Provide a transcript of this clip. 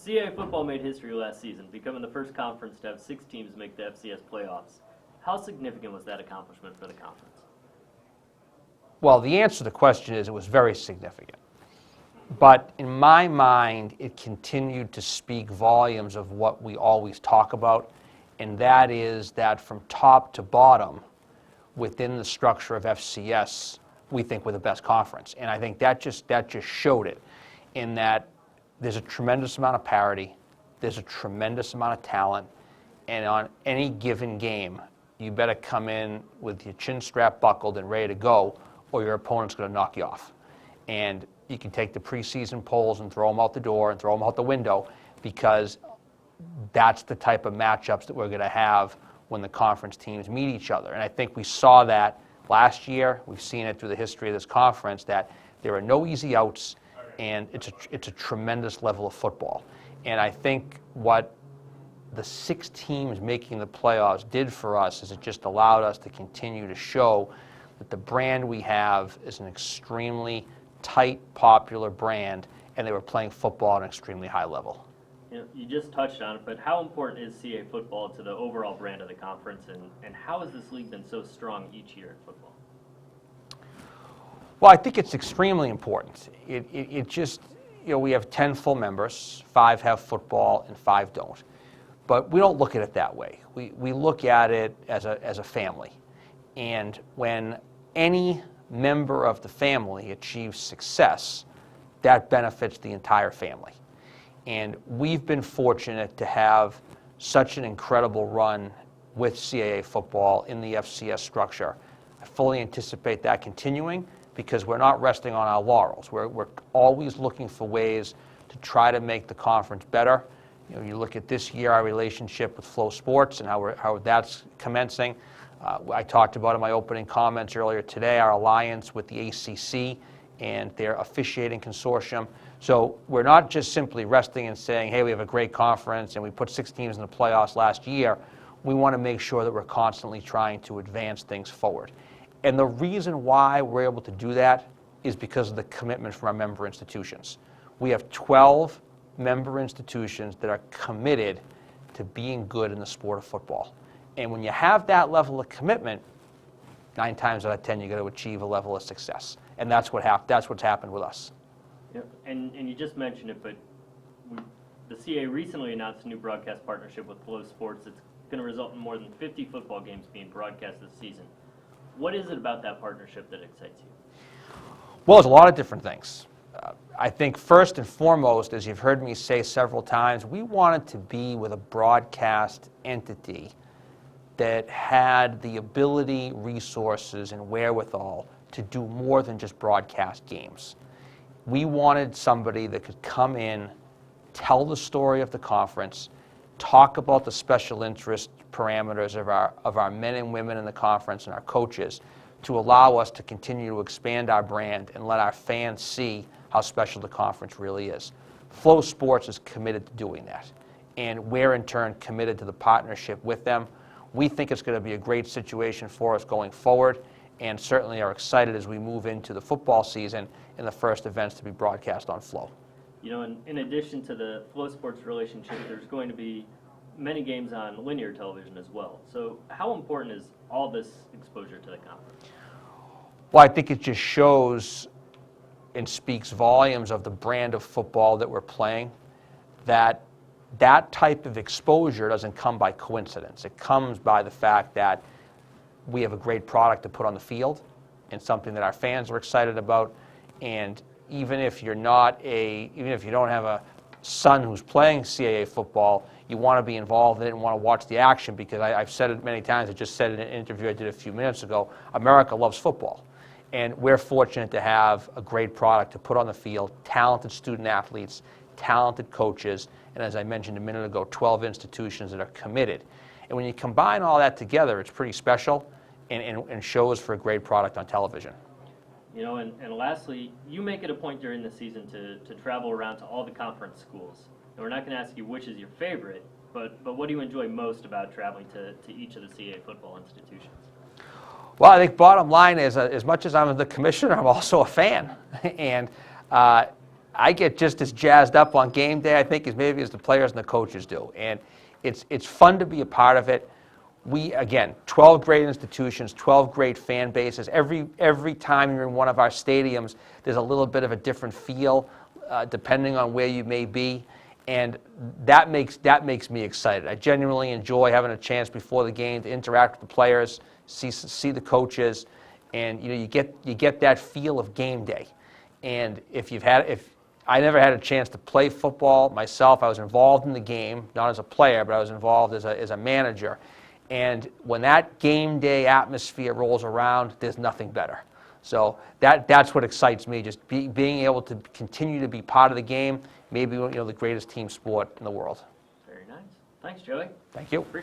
CAA football made history last season, becoming the first conference to have 6 teams make the FCS playoffs. How significant was that accomplishment for the conference? Well, the answer to the question is it was very significant. But in my mind, it continued to speak volumes of what we always talk about, and that is that from top to bottom, within the structure of FCS, we think we're the best conference. And I think that just showed it in that there's a tremendous amount of parity, there's a tremendous amount of talent, and on any given game, you better come in with your chin strap buckled and ready to go, or your opponent's going to knock you off. And you can take the preseason polls and throw them out the door and throw them out the window, because that's the type of matchups that we're going to have when the conference teams meet each other. And I think we saw that last year. We've seen it through the history of this conference, that there are no easy outs, and it's a tremendous level of football. And I think what the 6 teams making the playoffs did for us is it just allowed us to continue to show that the brand we have is an extremely tight, popular brand, and they were playing football at an extremely high level. You just touched on it, but how important is CAA football to the overall brand of the conference, and how has this league been so strong each year in football? Well, I think it's extremely important. It just, we have 10 full members, 5 have football and 5 don't. But we don't look at it that way. We look at it as a family. And when any member of the family achieves success, that benefits the entire family. And we've been fortunate to have such an incredible run with CAA football in the FCS structure. I fully anticipate that continuing, because we're not resting on our laurels. We're always looking for ways to try to make the conference better. You look at this year, our relationship with Flow Sports and how that's commencing. I talked about in my opening comments earlier today our alliance with the ACC and their officiating consortium. So we're not just simply resting and saying, hey, we have a great conference and we put 6 teams in the playoffs last year. We want to make sure that we're constantly trying to advance things forward. And the reason why we're able to do that is because of the commitment from our member institutions. We have 12 member institutions that are committed to being good in the sport of football. And when you have that level of commitment, 9 times out of 10, you're going to achieve a level of success. And that's what's happened with us. Yep. And you just mentioned it, but the CAA recently announced a new broadcast partnership with Flow Sports that's going to result in more than 50 football games being broadcast this season. What is it about that partnership that excites you? Well, there's a lot of different things. I think first and foremost, as you've heard me say several times, we wanted to be with a broadcast entity that had the ability, resources, and wherewithal to do more than just broadcast games. We wanted somebody that could come in, tell the story of the conference, talk about the special interest parameters of our men and women in the conference and our coaches, to allow us to continue to expand our brand and let our fans see how special the conference really is. Flow Sports is committed to doing that, and we're in turn committed to the partnership with them. We think it's going to be a great situation for us going forward, and certainly are excited as we move into the football season and the first events to be broadcast on Flow. In addition to the Flow Sports relationship, there's going to be many games on linear television as well. So how important is all this exposure to the conference? Well, I think it just shows and speaks volumes of the brand of football that we're playing, that type of exposure doesn't come by coincidence. It comes by the fact that we have a great product to put on the field and something that our fans are excited about. And even if you don't have a son who's playing CAA football, you want to be involved in it and want to watch the action, because I've said it many times. I just said it in an interview I did a few minutes ago. America loves football. And we're fortunate to have a great product to put on the field, talented student athletes, talented coaches, and as I mentioned a minute ago, 12 institutions that are committed. And when you combine all that together, it's pretty special and shows for a great product on television. And lastly, you make it a point during the season to travel around to all the conference schools. And we're not going to ask you which is your favorite, but what do you enjoy most about traveling to each of the CAA football institutions? Well, I think bottom line is, as much as I'm the commissioner, I'm also a fan. And I get just as jazzed up on game day, I think, as maybe as the players and the coaches do. And it's fun to be a part of it. We, again, 12 great institutions, 12 great fan bases. Every time you're in one of our stadiums, there's a little bit of a different feel, depending on where you may be. And that makes me excited. I genuinely enjoy having a chance before the game to interact with the players, see the coaches, and you get that feel of game day. And if I never had a chance to play football myself, I was involved in the game, not as a player, but I was involved as a manager. And when that game day atmosphere rolls around, there's nothing better. So that's what excites me, just being able to continue to be part of the game, maybe the greatest team sport in the world. Very nice. Thanks, Joey. Thank you.